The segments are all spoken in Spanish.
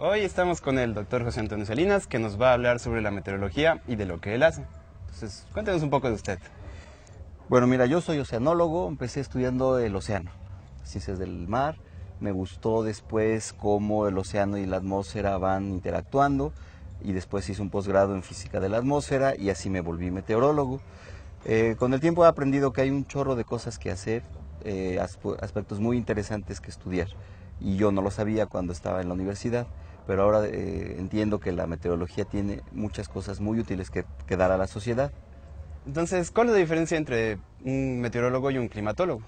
Hoy estamos con el doctor José Antonio Salinas, que nos va a hablar sobre la meteorología y de lo que él hace. Entonces, cuéntenos un poco de usted. Bueno, mira, yo soy oceanólogo, empecé estudiando el océano, ciencias del mar. Me gustó después cómo el océano y la atmósfera van interactuando y después hice un posgrado en física de la atmósfera y así me volví meteorólogo. Con el tiempo he aprendido que hay un chorro de cosas que hacer, aspectos muy interesantes que estudiar, y yo no lo sabía cuando estaba en la universidad, pero ahora entiendo que la meteorología tiene muchas cosas muy útiles que dar a la sociedad. Entonces, ¿cuál es la diferencia entre un meteorólogo y un climatólogo?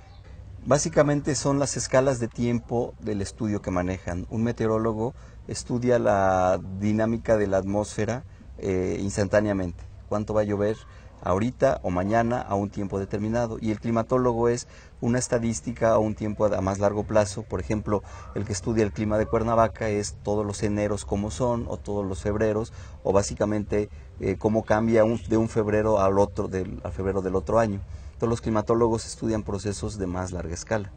Básicamente son las escalas de tiempo del estudio que manejan. Un meteorólogo estudia la dinámica de la atmósfera instantáneamente, cuánto va a llover ahorita o mañana a un tiempo determinado, y el climatólogo es una estadística a un tiempo a más largo plazo. Por ejemplo, el que estudia el clima de Cuernavaca es todos los eneros cómo son, o todos los febreros, o básicamente cómo cambia de un febrero al otro, al febrero del otro año. Todos los climatólogos estudian procesos de más larga escala,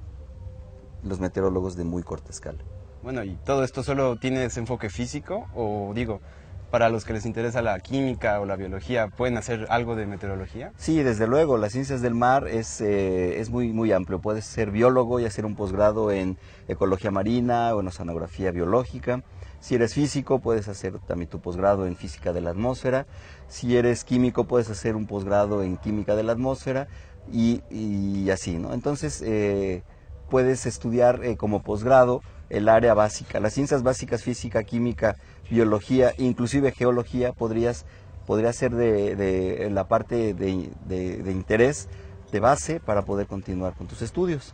los meteorólogos de muy corta escala. Bueno, ¿y todo esto solo tiene ese enfoque físico? O digo, para los que les interesa la química o la biología, ¿pueden hacer algo de meteorología? Sí, desde luego, las ciencias del mar es muy amplio. Puedes ser biólogo y hacer un posgrado en ecología marina o en oceanografía biológica. Si eres físico, puedes hacer también tu posgrado en física de la atmósfera. Si eres químico, puedes hacer un posgrado en química de la atmósfera y así, ¿no? Entonces, puedes estudiar como posgrado el área básica, las ciencias básicas, física, química, biología, inclusive geología, podría ser de la parte de interés, de base, para poder continuar con tus estudios.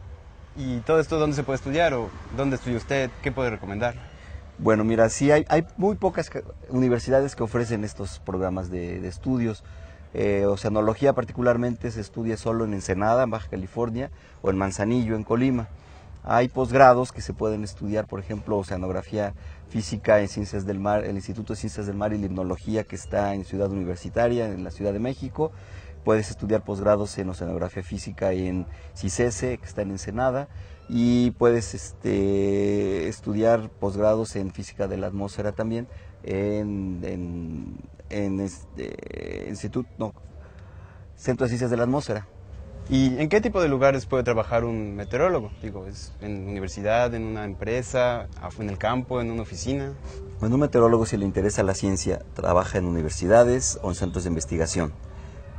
¿Y todo esto dónde se puede estudiar? ¿O dónde estudia usted? ¿Qué puede recomendar? Bueno, mira, sí hay muy pocas universidades que ofrecen estos programas de estudios. Oceanología particularmente se estudia solo en Ensenada, en Baja California, o en Manzanillo, en Colima. Hay posgrados que se pueden estudiar, por ejemplo, oceanografía física en Ciencias del Mar, el Instituto de Ciencias del Mar y Limnología, que está en Ciudad Universitaria, en la Ciudad de México. Puedes estudiar posgrados en oceanografía física en CICESE, que está en Ensenada, y puedes estudiar posgrados en física de la atmósfera también en Centro de Ciencias de la Atmósfera. ¿Y en qué tipo de lugares puede trabajar un meteorólogo? Digo, ¿es en universidad, en una empresa, en el campo, en una oficina? Bueno, un meteorólogo, si le interesa la ciencia, trabaja en universidades o en centros de investigación.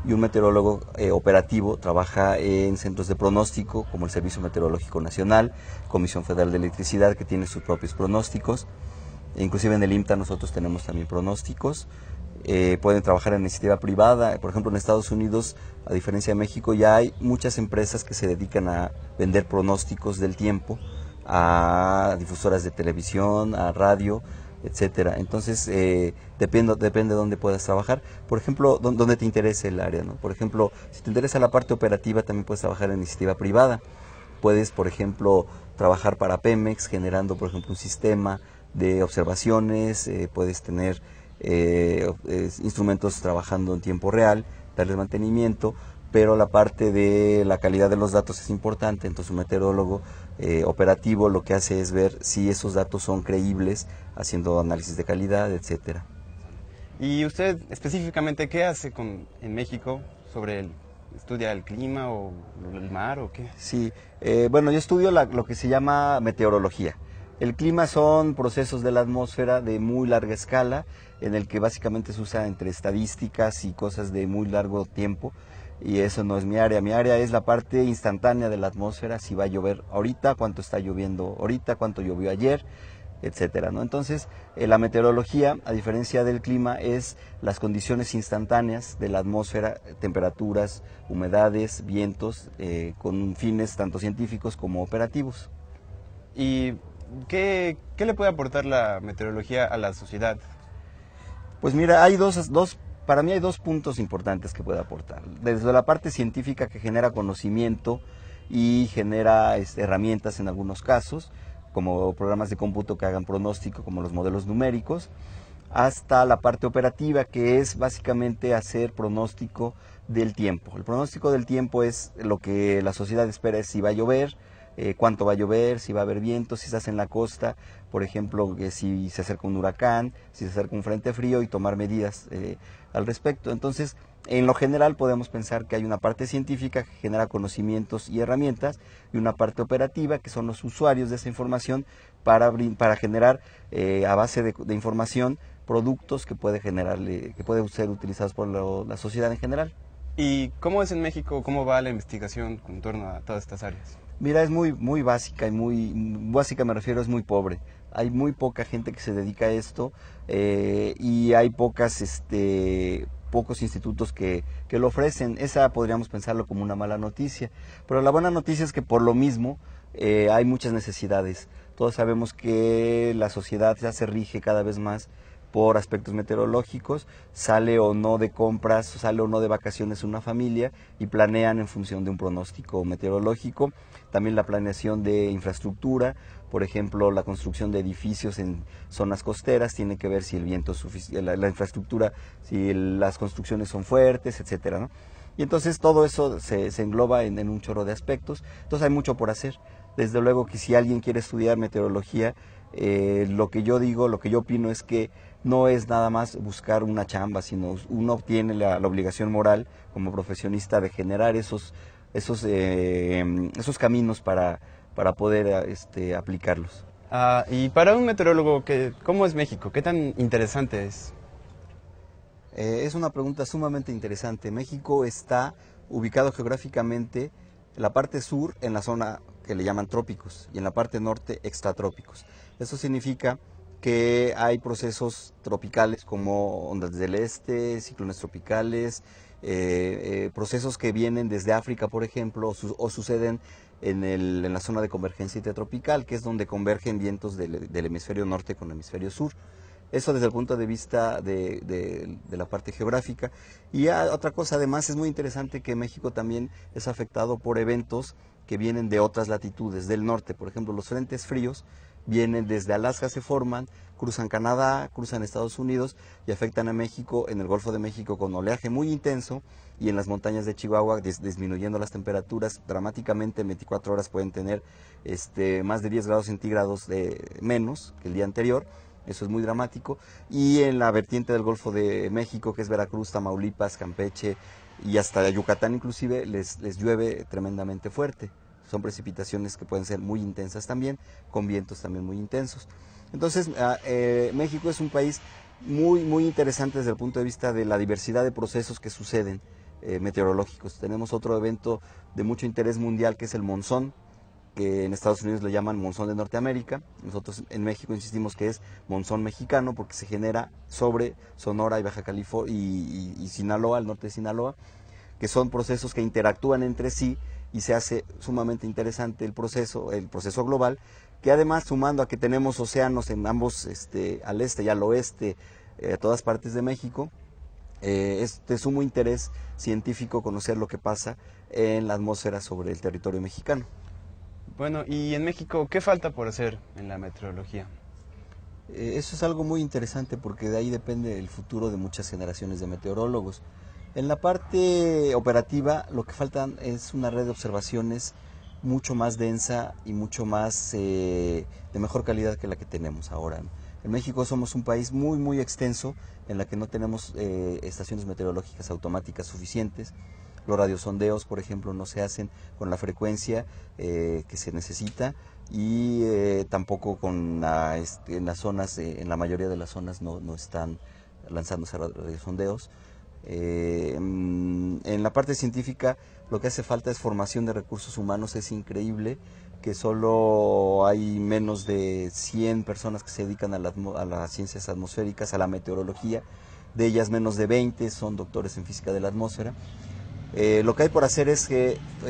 Y un meteorólogo operativo trabaja en centros de pronóstico, como el Servicio Meteorológico Nacional, Comisión Federal de Electricidad, que tiene sus propios pronósticos. Inclusive en el IMTA nosotros tenemos también pronósticos. Pueden trabajar en iniciativa privada. Por ejemplo, en Estados Unidos, a diferencia de México, ya hay muchas empresas que se dedican a vender pronósticos del tiempo a difusoras de televisión, a radio, etcétera. Entonces, depende de dónde puedas trabajar. Por ejemplo, dónde te interesa el área, ¿no? Por ejemplo, si te interesa la parte operativa, también puedes trabajar en iniciativa privada. Puedes, por ejemplo, trabajar para Pemex, generando, por ejemplo, un sistema de observaciones. Puedes tener instrumentos trabajando en tiempo real, darles mantenimiento, pero la parte de la calidad de los datos es importante. Entonces un meteorólogo operativo lo que hace es ver si esos datos son creíbles, haciendo análisis de calidad, etcétera. ¿Y usted específicamente qué hace en México sobre estudia el clima o el mar o qué? Sí, bueno, yo estudio lo que se llama meteorología. El clima son procesos de la atmósfera de muy larga escala, en el que básicamente se usa entre estadísticas y cosas de muy largo tiempo, y eso no es mi área. Mi área es la parte instantánea de la atmósfera, si va a llover ahorita, cuánto está lloviendo ahorita, cuánto llovió ayer, etcétera, ¿no? Entonces, la meteorología, a diferencia del clima, es las condiciones instantáneas de la atmósfera, temperaturas, humedades, vientos, con fines tanto científicos como operativos. ¿Y qué le puede aportar la meteorología a la sociedad? Pues mira, para mí hay dos puntos importantes que puede aportar. Desde la parte científica, que genera conocimiento y genera herramientas en algunos casos, como programas de cómputo que hagan pronóstico, como los modelos numéricos, hasta la parte operativa, que es básicamente hacer pronóstico del tiempo. El pronóstico del tiempo es lo que la sociedad espera, es si va a llover, cuánto va a llover, si va a haber viento, si estás en la costa, por ejemplo, si se acerca un huracán, si se acerca un frente frío, y tomar medidas al respecto. Entonces, en lo general podemos pensar que hay una parte científica que genera conocimientos y herramientas, y una parte operativa que son los usuarios de esa información para generar a base de información productos que pueden ser utilizados por la sociedad en general. ¿Y cómo es en México, cómo va la investigación en torno a todas estas áreas? Mira, es muy básica, y muy básica me refiero, es muy pobre. Hay muy poca gente que se dedica a esto, y hay pocos institutos que lo ofrecen. Esa podríamos pensarlo como una mala noticia, pero la buena noticia es que por lo mismo hay muchas necesidades. Todos sabemos que la sociedad ya se rige cada vez más por aspectos meteorológicos, sale o no de compras, sale o no de vacaciones una familia, y planean en función de un pronóstico meteorológico. También la planeación de infraestructura, por ejemplo, la construcción de edificios en zonas costeras, tiene que ver si el viento es suficiente, la infraestructura, si las construcciones son fuertes, etcétera, ¿no? Y entonces todo eso se engloba en un chorro de aspectos. Entonces hay mucho por hacer. Desde luego que si alguien quiere estudiar meteorología, lo que yo digo, lo que yo opino es que no es nada más buscar una chamba, sino uno tiene la obligación moral como profesionista de generar esos caminos para poder aplicarlos. Y para un meteorólogo, ¿cómo es México? ¿Qué tan interesante es? Es una pregunta sumamente interesante. México está ubicado geográficamente en la parte sur, en la zona que le llaman trópicos, y en la parte norte extratrópicos. Eso significa que hay procesos tropicales como ondas del este, ciclones tropicales, procesos que vienen desde África, por ejemplo, o suceden en la zona de convergencia intertropical, que es donde convergen vientos del hemisferio norte con el hemisferio sur. Eso desde el punto de vista de la parte geográfica. Y otra cosa, además, es muy interesante que México también es afectado por eventos que vienen de otras latitudes, del norte. Por ejemplo, los frentes fríos vienen desde Alaska, se forman, cruzan Canadá, cruzan Estados Unidos y afectan a México en el Golfo de México con oleaje muy intenso, y en las montañas de Chihuahua disminuyendo las temperaturas dramáticamente. En 24 horas pueden tener más de 10 grados centígrados menos que el día anterior. Eso es muy dramático. Y en la vertiente del Golfo de México, que es Veracruz, Tamaulipas, Campeche y hasta Yucatán inclusive, les llueve tremendamente fuerte. Son precipitaciones que pueden ser muy intensas también, con vientos también muy intensos. Entonces, México es un país muy interesante desde el punto de vista de la diversidad de procesos que suceden meteorológicos. Tenemos otro evento de mucho interés mundial, que es el monzón, que en Estados Unidos le llaman monzón de Norteamérica. Nosotros en México insistimos que es monzón mexicano, porque se genera sobre Sonora y Baja California y Sinaloa, al norte de Sinaloa, que son procesos que interactúan entre sí, y se hace sumamente interesante el proceso global, que además, sumando a que tenemos océanos en ambos, al este y al oeste, a todas partes de México, es de sumo interés científico conocer lo que pasa en la atmósfera sobre el territorio mexicano. Bueno, y en México, ¿qué falta por hacer en la meteorología? Eso es algo muy interesante, porque de ahí depende el futuro de muchas generaciones de meteorólogos. En la parte operativa, lo que faltan es una red de observaciones mucho más densa y mucho más de mejor calidad que la que tenemos ahora. En México somos un país muy extenso, en la que no tenemos estaciones meteorológicas automáticas suficientes. Los radiosondeos, por ejemplo, no se hacen con la frecuencia que se necesita, y tampoco en las zonas, en la mayoría de las zonas no están lanzándose radiosondeos. En la parte científica, lo que hace falta es formación de recursos humanos. Es increíble que solo hay menos de 100 personas que se dedican a las ciencias atmosféricas, a la meteorología. De ellas, menos de 20 son doctores en física de la atmósfera. Lo que hay por hacer es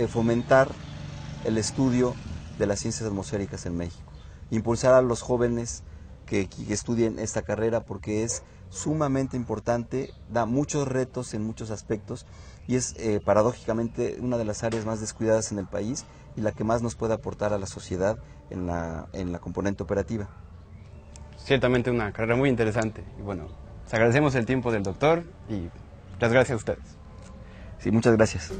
fomentar el estudio de las ciencias atmosféricas en México, impulsar a los jóvenes que estudien esta carrera, porque es sumamente importante, da muchos retos en muchos aspectos, y es paradójicamente una de las áreas más descuidadas en el país y la que más nos puede aportar a la sociedad en la componente operativa. Ciertamente una carrera muy interesante. Y bueno, les agradecemos el tiempo del doctor y las gracias a ustedes. Sí, muchas gracias.